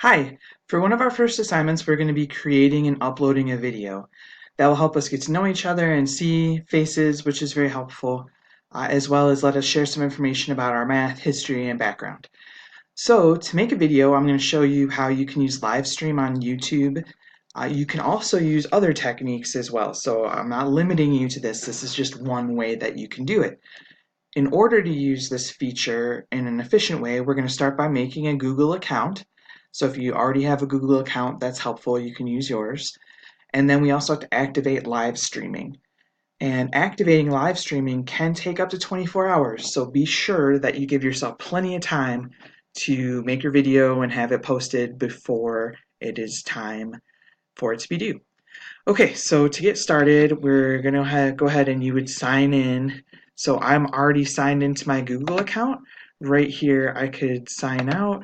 Hi, for one of our first assignments, we're going to be creating and uploading a video. That will help us get to know each other and see faces, which is very helpful, as well as let us share some information about our math, history, and background. So to make a video, I'm going to show you how you can use live stream on YouTube. You can also use other techniques as well, so I'm not limiting you to this. This is just one way that you can do it. In order to use this feature in an efficient way, we're going to start by making a Google account. So if you already have a Google account, that's helpful. You can use yours. And then we also have to activate live streaming. And activating live streaming can take up to 24 hours. So be sure that you give yourself plenty of time to make your video and have it posted before it is time for it to be due. Okay, so to get started, we're going to go ahead and you would sign in. So I'm already signed into my Google account. Right here, I could sign out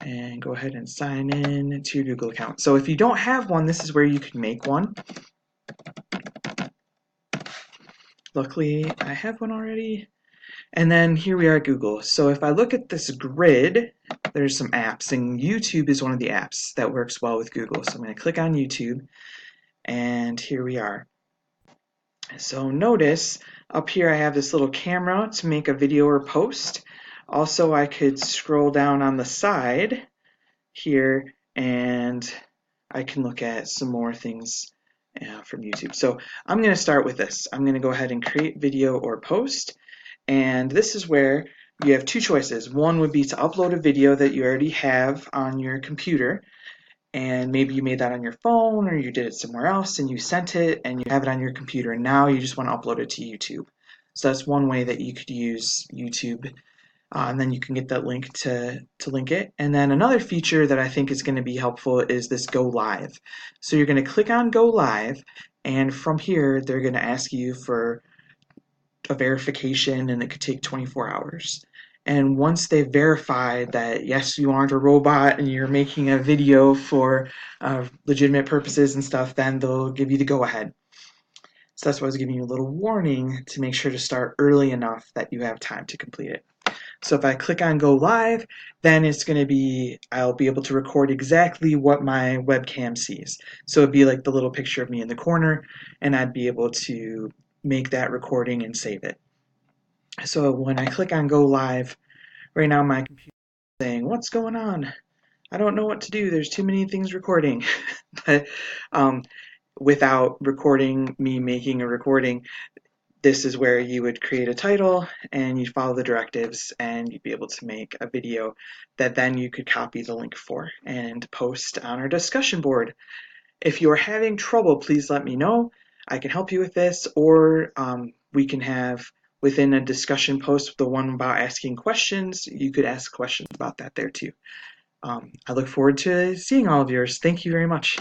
and go ahead and sign in to your Google account. So if you don't have one, this is where you can make one. Luckily, I have one already. And then here we are at Google. So if I look at this grid, there's some apps, and YouTube is one of the apps that works well with Google. So I'm going to click on YouTube, and here we are. So notice up here I have this little camera to make a video or post. Also, I could scroll down on the side here and I can look at some more things from YouTube. So I'm going to start with this. I'm going to go ahead and create video or post, and this is where you have two choices. One would be to upload a video that you already have on your computer, and maybe you made that on your phone or you did it somewhere else and you sent it and you have it on your computer and now you just want to upload it to YouTube. So that's one way that you could use YouTube, and then you can get that link to link it. And then another feature that I think is going to be helpful is this Go Live. So you're going to click on Go Live, and from here they're going to ask you for a verification, and it could take 24 hours. And once they've verified that yes, you aren't a robot and you're making a video for legitimate purposes and stuff, then they'll give you the go ahead. So that's why I was giving you a little warning to make sure to start early enough that you have time to complete it. So if I click on Go Live, then I'll be able to record exactly what my webcam sees. So it'd be like the little picture of me in the corner, and I'd be able to make that recording and save it. So when I click on Go Live, right now my computer is saying, what's going on? I don't know what to do. There's too many things recording. But without recording me making a recording, this is where you would create a title and you'd follow the directives and you'd be able to make a video that then you could copy the link for and post on our discussion board. If you're having trouble, please let me know. I can help you with this, or we can have within a discussion post, the one about asking questions, you could ask questions about that there too. I look forward to seeing all of yours. Thank you very much.